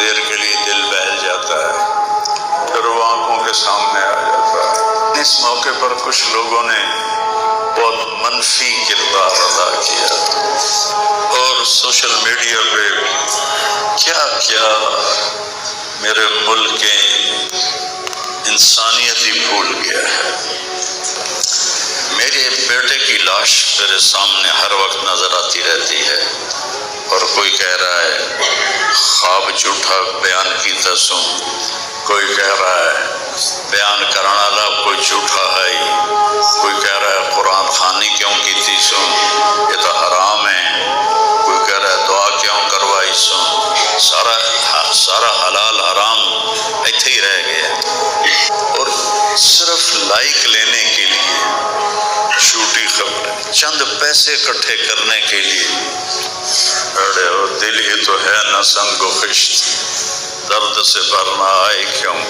دیر کے لیے دل بہل جاتا ہے، پھر وہ آنکھوں کے سامنے آ جاتا ہے۔ اس موقع پر کچھ لوگوں نے بہت منفی کردار ادا کیا اور سوشل میڈیا پہ کیا کیا میرے ملک کے انسانیت ہی بھول گیا ہے۔ میرے بیٹے کی لاش میرے سامنے ہر وقت نظر آتی رہتی ہے، اور کوئی کہہ رہا ہے خواب جھوٹا بیان کیتا سوں، کوئی کہہ رہا ہے بیان کرانا لا کوئی جھوٹا ہے، کوئی کہہ رہا ہے قرآن خوانی کیوں کیتی سوں، یہ تو حرام ہے، کوئی کہہ رہا ہے دعا کیوں کروائی سوں۔ سارا حلال حرام ایتھے ہی رہ گیا، اور صرف لائک لینے کے لیے جھوٹی خبریں، چند پیسے اکٹھے کرنے کے لیے۔ ارے وہ دل ہی تو ہے نہ سنگ و خشت، درد سے بھرنا آئے کیوں،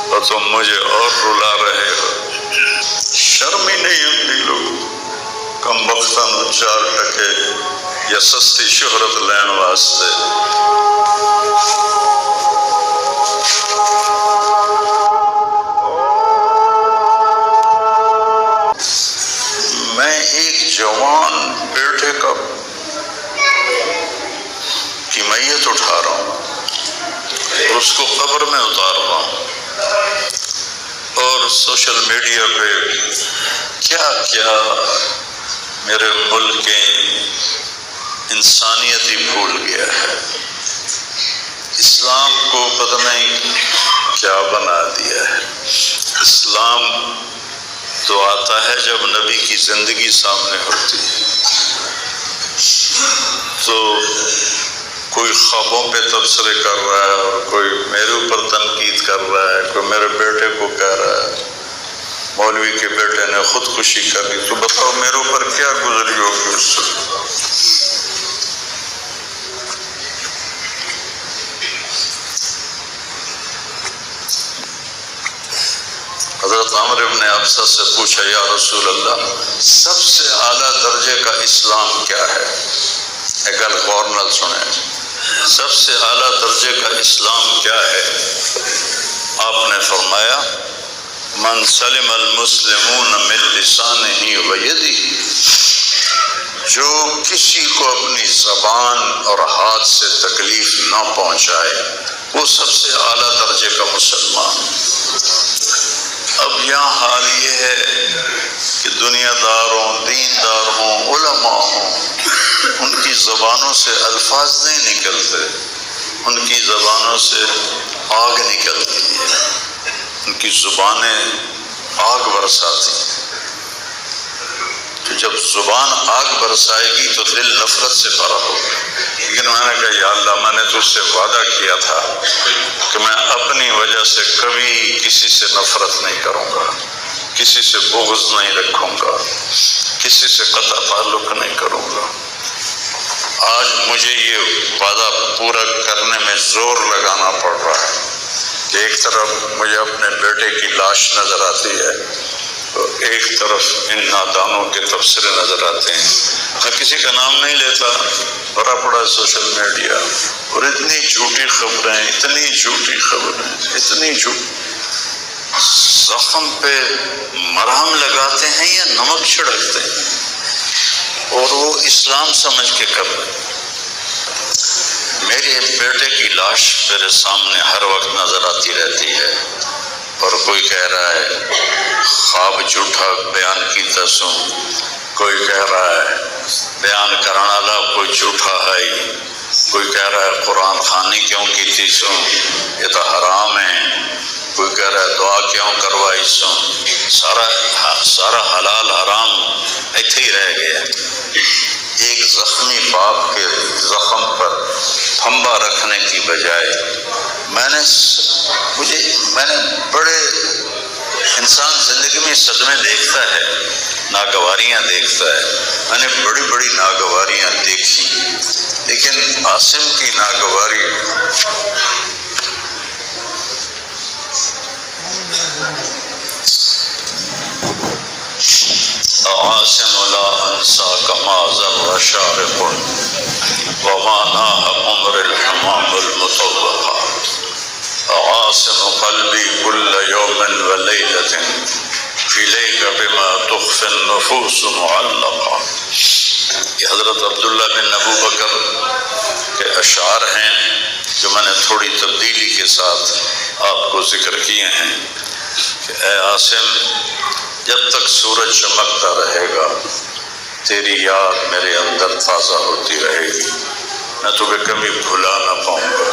اور تم مجھے اور رلا رہے ہو۔ شرم ہی نہیں آتی لوگ کم بختاں چار ٹکے یا سستی شہرت لین واسطے۔ میں ایک جوان بیٹے کی میت اٹھا رہا ہوں اور اس کو قبر میں اتار رہا ہوں، اور سوشل میڈیا پہ کیا کیا میرے ملک کے انسانیت ہی بھول گیا ہے۔ اسلام کو پتہ نہیں کیا بنا دیا ہے۔ اسلام تو آتا ہے جب نبی کی زندگی سامنے ہوتی ہے، تو کوئی خوابوں پہ تبصرے کر رہا ہے، اور کوئی میرے اوپر تنقید کر رہا ہے، کوئی میرے بیٹے کو کہہ رہا ہے مولوی کے بیٹے نے خودکشی کر لی، تو بتاؤ میرے اوپر کیا گزری ہوگی اس سے۔ حضرت عمر بن ابسہ سے پوچھا یا رسول اللہ سب سے اعلیٰ درجے کا اسلام کیا ہے؟ ایک گل غور نال سنیں، سب سے اعلیٰ درجے کا اسلام کیا ہے؟ آپ نے فرمایا من سلم المسلمون من لسانہ و یدہ، جو کسی کو اپنی زبان اور ہاتھ سے تکلیف نہ پہنچائے وہ سب سے اعلیٰ درجے کا مسلمان۔ اب یہاں حال یہ ہے کہ دنیا دار ہوں، دین دار ہوں، علماء ہوں، ان کی زبانوں سے الفاظ نہیں نکلتے، ان کی زبانوں سے آگ نکلتی ہے، ان کی زبانیں آگ برساتی ہیں۔ تو جب زبان آگ برسائے گی تو دل نفرت سے بھرا ہوگا، لیکن میں نے کہا یا اللہ میں نے تجھ سے وعدہ کیا تھا کہ میں اپنی وجہ سے کبھی کسی سے نفرت نہیں کروں گا، کسی سے بغض نہیں رکھوں گا، کسی سے قطع تعلق نہیں کروں گا۔ آج مجھے یہ وعدہ پورا کرنے میں زور لگانا پڑ رہا ہے کہ ایک طرف مجھے اپنے بیٹے کی لاش نظر آتی ہے، اور ایک طرف ان نادانوں کے تبصرے نظر آتے ہیں۔ میں کسی کا نام نہیں لیتا، بڑا پڑا سوشل میڈیا، اور اتنی جھوٹی خبریں، اتنی جھوٹی خبریں، اتنی جھوٹی، زخم پہ مرہم لگاتے ہیں یا نمک چھڑکتے ہیں، اور وہ اسلام سمجھ کے کر رہے ہیں۔ میرے بیٹے کی لاش میرے سامنے ہر وقت نظر آتی رہتی ہے، اور کوئی کہہ رہا ہے خواب جھوٹا بیان کیتا سوں، کوئی کہہ رہا ہے بیان کرانا لا کوئی جھوٹا ہے، کوئی کہہ رہا ہے قرآن خوانی کیوں کیتی سوں، یہ تو حرام ہے، کوئی کہہ رہا ہے دعا کیوں کروائی سوں۔ سارا حلال حرام ایتھے ہی رہ گیا۔ ایک زخمی باپ کے زخم پر پھنبا رکھنے کی بجائے میں نے بڑے انسان زندگی میں صدمے دیکھتا ہے، ناگواریاں دیکھتا ہے، میں نے بڑی بڑی ناگواریاں دیکھی، لیکن عاصم کی ناگواری عاصم لا انسا کما ذر شارق وما ناہ عمر الحمام المطوع ولیلۃ فی لیک بما تخفی النفوس معلقہ. یہ حضرت عبداللہ بن ابو بکر کے اشعار ہیں جو میں نے تھوڑی تبدیلی کے ساتھ آپ کو ذکر کیے ہیں کہ اے عاصم، جب تک سورج چمکتا رہے گا تیری یاد میرے اندر تازہ ہوتی رہے گی، میں تمہیں کبھی بھلا نہ پاؤں گا.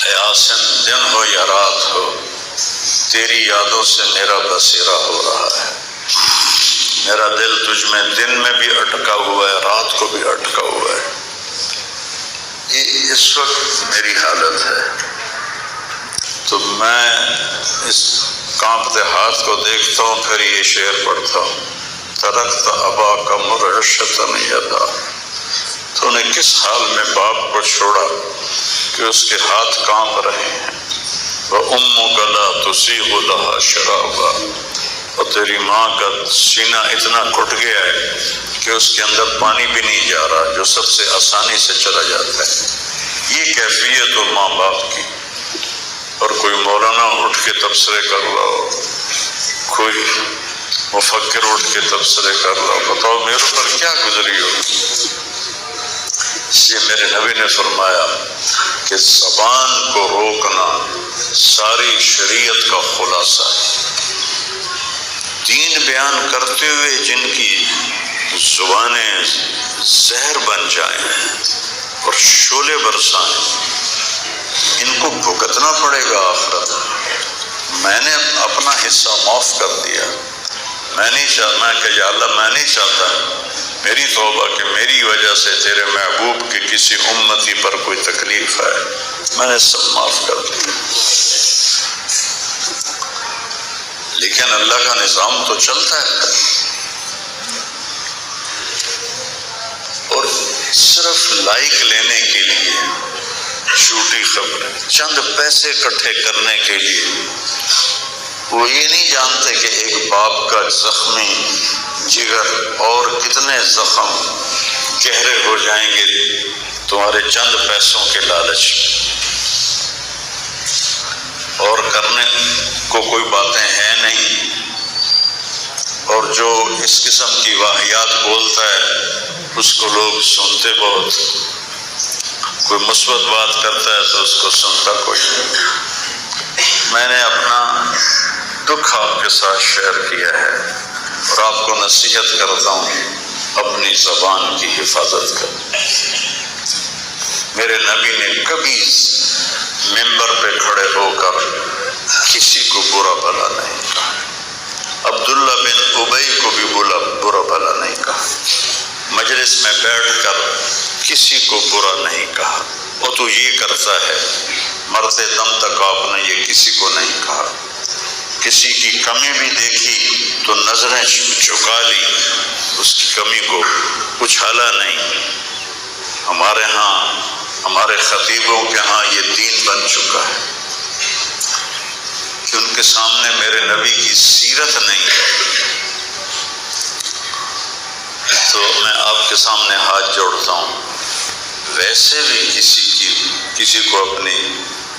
اے عاصم، دن ہو یا رات ہو، تیری یادوں سے میرا بصیرہ ہو رہا ہے. میرا دل تجھ میں دن میں بھی اٹکا ہوا ہے، رات کو بھی اٹکا ہوا ہے. یہ اس وقت میری حالت ہے. تو میں اس کانپتے ہاتھ کو دیکھتا ہوں، پھر یہ شعر پڑھتا ہوں. ترکت اباک مرعشۃ یدا، تو نے کس حال میں باپ کو چھوڑا کہ اس کے ہاتھ کانپ رہے ہیں. وَأُمُّكَ لَا تُسِيغُ لَهَا شَرَابًا، اور تیری ماں کا سینہ اتنا گھٹ گیا ہے کہ اس کے اندر پانی بھی نہیں جا رہا جو سب سے آسانی سے چلا جاتا ہے. یہ کیفیت ہو ماں باپ کی. اور کوئی مولانا اٹھ کے تبصرے کر رہا ہو، کوئی مفکر اٹھ کے تبصرے کر رہا ہو، بتاؤ میرے پر کیا گزری ہو. اس لیے میرے نبی نے فرمایا کہ زبان کو روکنا ساری شریعت کا خلاصہ ہے. دین بیان کرتے ہوئے جن کی زبانیں زہر بن جائیں اور شعلے برسائیں، ان کو بھگتنا پڑے گا آخرت. میں نے اپنا حصہ معاف کر دیا. میں کہ یا اللہ، میں نہیں چاہتا، میری توبہ کہ میری وجہ سے تیرے محبوب کے کسی امتی پر کوئی تکلیف ہے. میں نے سب معاف کر دیا. لیکن اللہ کا نظام تو چلتا ہے، اور صرف لائک لینے کے لیے جھوٹی خبریں، چند پیسے اکٹھے کرنے کے لیے وہ یہ نہیں جانتے کہ ایک باپ کا زخمی جگر اور کتنے زخم گہرے ہو جائیں گے تمہارے چند پیسوں کے لالچ. اور کرنے کو کوئی باتیں ہیں نہیں. اور جو اس قسم کی واہیات بولتا ہے اس کو لوگ سنتے بہت. کوئی مثبت بات کرتا ہے تو اس کو سنتا کوئی نہیں. میں نے اپنا دکھ آپ کے ساتھ شیئر کیا ہے اور آپ کو نصیحت کرتا ہوں اپنی زبان کی حفاظت کریں. میرے نبی نے کبھی ممبر پہ کھڑے ہو کر کسی کو برا بھلا نہیں کہا. عبداللہ بن ابی کو بھی برا بھلا نہیں کہا. مجلس میں بیٹھ کر کسی کو برا نہیں کہا. وہ تو یہ کرتا ہے، مرتے دم تک آپ نے یہ کسی کو نہیں کہا. کسی کی کمی بھی دیکھی تو نظریں جھکا لی، اس کی کمی کو اچھالا نہیں. ہمارے ہاں، ہمارے خطیبوں کے ہاں یہ دین بن چکا ہے کہ ان کے سامنے میرے نبی کی سیرت نہیں ہے. تو میں آپ کے سامنے ہاتھ جوڑتا ہوں، ویسے بھی کسی کو اپنی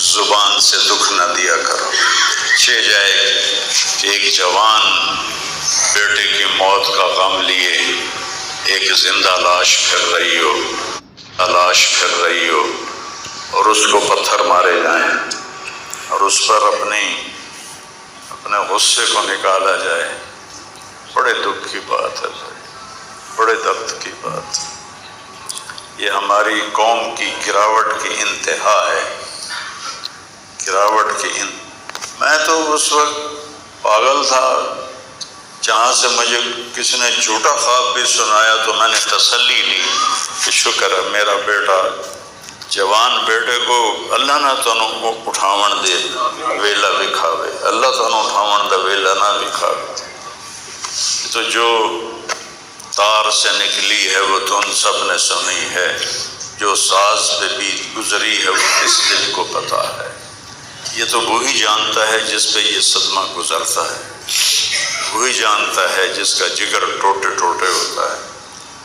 زبان سے دکھ نہ دیا کرو. چھ جائے کہ ایک جوان بیٹے کی موت کا غم لیے ایک زندہ لاش پھر رہی ہو اور اس کو پتھر مارے جائیں اور اس پر اپنے غصے کو نکالا جائے. بڑے دکھ کی بات ہے بھائی، بڑے درد کی بات. یہ ہماری قوم کی گراوٹ کی انتہا ہے. میں تو اس وقت پاگل تھا، جہاں سے مجھے کسی نے جھوٹا خواب بھی سنایا تو میں نے تسلی لی کہ شکر ہے میرا بیٹا، جوان بیٹے کو اللہ نہ تنوں اٹھاون دے ویلا وکھاوے. اللہ تنوں اٹھاون دا ویلا نہ وکھاوے. تو جو تار سے نکلی ہے وہ تم سب نے سنی ہے، جو ساز پہ بھی گزری ہے وہ کس دل کو پتا ہے. یہ تو وہی جانتا ہے جس پہ یہ صدمہ گزرتا ہے، وہی جانتا ہے جس کا جگر ٹوٹے ٹوٹے ہوتا ہے.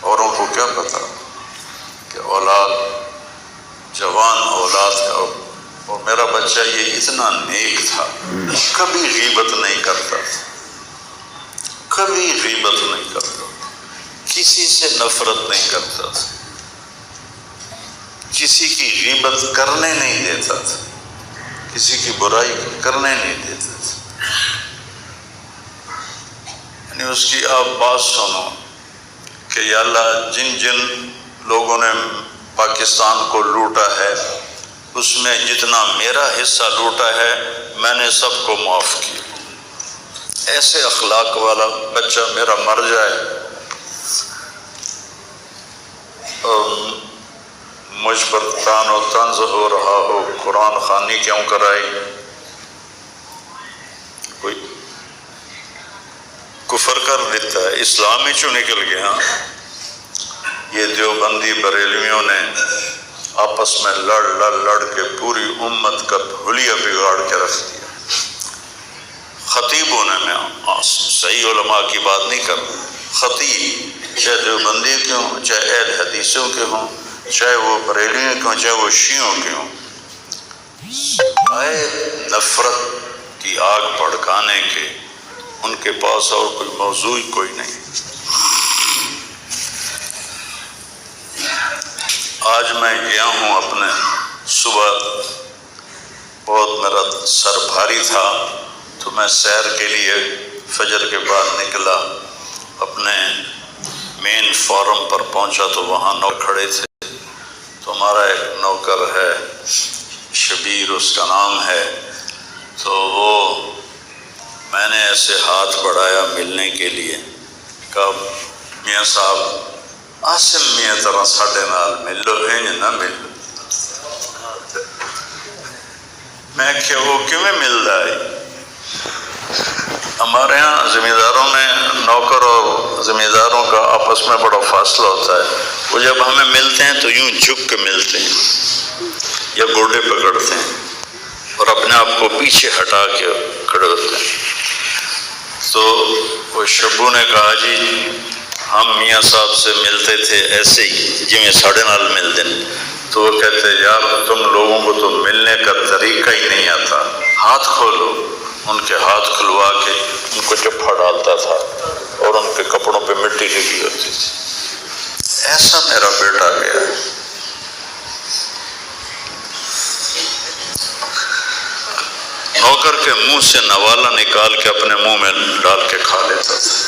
اوروں کو کیا پتا کہ جوان اولاد کا اور میرا بچہ یہ اتنا نیک تھا، کبھی غیبت نہیں کرتا تھا، کبھی غیبت نہیں کرتا تھا، کسی سے نفرت نہیں کرتا تھا، کسی کی غیبت کرنے نہیں دیتا تھا، کسی کی برائی کرنے نہیں دیتا تھا۔ یعنی اس کی آپ بات سنو کہ یا اللہ جن جن لوگوں نے پاکستان کو لوٹا ہے اس میں جتنا میرا حصہ لوٹا ہے میں نے سب کو معاف کیا۔ ایسے اخلاق والا بچہ میرا مر جائے اور مجھ پر طعن و طنز ہو رہا ہو، قرآن خوانی کیوں کرائی، کوئی کفر کر دیتا ہے، اسلام ہی چوں نکل گیا۔ یہ دیوبندی بریلویوں نے آپس میں لڑ کے پوری امت کا حلیہ بگاڑ کے رکھ دیا۔ خطیبوں نے، میں صحیح علماء کی بات نہیں کر رہا، خطیب چاہے دیوبندی کے ہوں، چاہے اہل حدیثوں کے ہوں، چاہے وہ بریلیوں کے ہوں، چاہے وہ شیعوں کے ہوں، آئے نفرت کی آگ بھڑکانے کے ان کے پاس اور کوئی موضوع کوئی نہیں۔ آج میں گیا ہوں اپنے، صبح بہت میرا سر بھاری تھا تو میں سیر کے لیے فجر کے بعد نکلا، اپنے مین فارم پر پہنچا تو وہاں نوکر کھڑے تھے، تو ہمارا ایک نوکر ہے شبیر اس کا نام ہے، تو وہ میں نے ایسے ہاتھ بڑھایا ملنے کے لیے، کہا میاں صاحب آسم میاں طرح ساڑھے نال مل لو، انج نہ مل لو۔ میں کہ وہ کیوں میں مل رہا ہے؟ ہمارے ہاں زمینداروں میں نوکر اور زمینداروں کا آپس میں بڑا فاصلہ ہوتا ہے، وہ جب ہمیں ملتے ہیں تو یوں جھک کے ملتے ہیں یا گوڑے پکڑتے ہیں اور اپنے آپ کو پیچھے ہٹا کے کھڑے ہوتے ہیں۔ تو وہ شبو نے کہا جی ہم میاں صاحب سے ملتے تھے ایسے ہی جی میں ساڑھے نال ملتے ہیں، تو وہ کہتے یار تم لوگوں کو تو ملنے کا طریقہ ہی نہیں آتا، ہاتھ کھولو۔ ان کے ہاتھ کھلوا کے ان کو جپھا ڈالتا تھا اور ان کے کپڑوں پہ مٹی لگی ہوتی تھی۔ ایسا میرا بیٹا گیا۔ نوکر کے منہ سے نوالا نکال کے اپنے منہ میں ڈال کے کھا لیتا تھا۔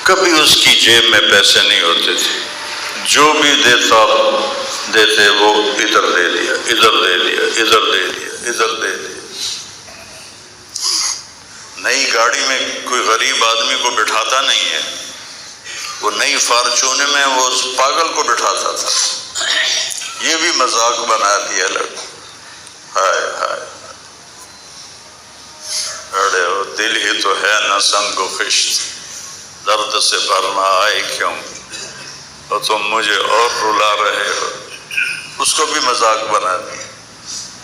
کبھی اس کی جیب میں پیسے نہیں ہوتے تھے، جو بھی دیتے وہ ادھر دے دیا، ادھر دے دیا، ادھر دے دیا، ادھر دے دیا۔ نئی گاڑی میں کوئی غریب آدمی کو بٹھاتا نہیں ہے، وہ نئی فارچونے میں وہ اس پاگل کو بٹھاتا تھا۔ یہ بھی مذاق بنا دیا لڑکا۔ ہائے ہائے ارے وہ دل ہی تو ہے نہ سنگ و خشت، درد سے بھرنا آئے کیوں، اور تم مجھے اور رلا رہے ہو۔ اس کو بھی مذاق بنا دیا۔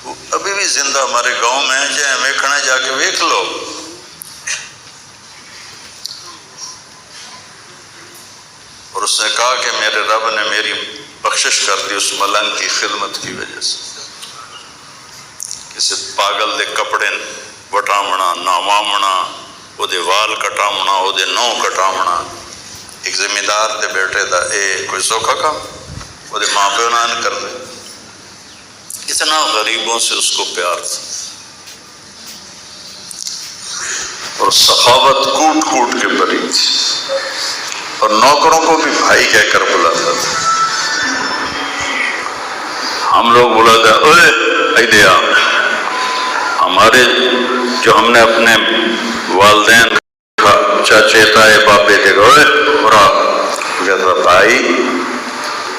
وہ ابھی بھی زندہ ہمارے گاؤں میں ہے، چاہے ویکھنا جا کے ویکھ لو۔ اور اس نے کہا کہ میرے رب نے میری بخشش کر دی اس ملنگ کی خدمت کی وجہ سے۔ کسی پاگل دے کپڑے وٹامنا، ناوامنا، وہ دے وال کٹامنا، وہ دے نو کٹامنا۔ ایک زمیندار دے بیٹے دا اے کوئی سوکھا کام، وہ دے ماں پیو نہ کر دے۔ اتنا غریبوں سے اس کو پیار تھا، اور سخاوت کوٹ کوٹ کے بری تھی، اور نوکروں کو بھی بھائی کہہ کر بلاتا تھا۔ ہم لوگ بلاتے ہیں اوے ایدے آ، ہمارے جو ہم نے اپنے والدین چاچے تائے باپے کے گئے اور کہتا بھائی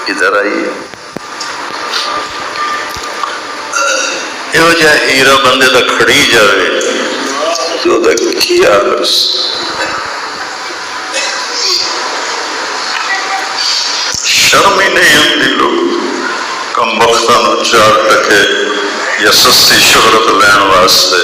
ادھر آئیے۔ یہ جائے ہیرا بندے دا کھڑی جاوے تو دا کیا بس۔ شرم ہی نہیں ہوتی لوگ کم بختاں چار ٹکے یا سستی شہرت لین واسطے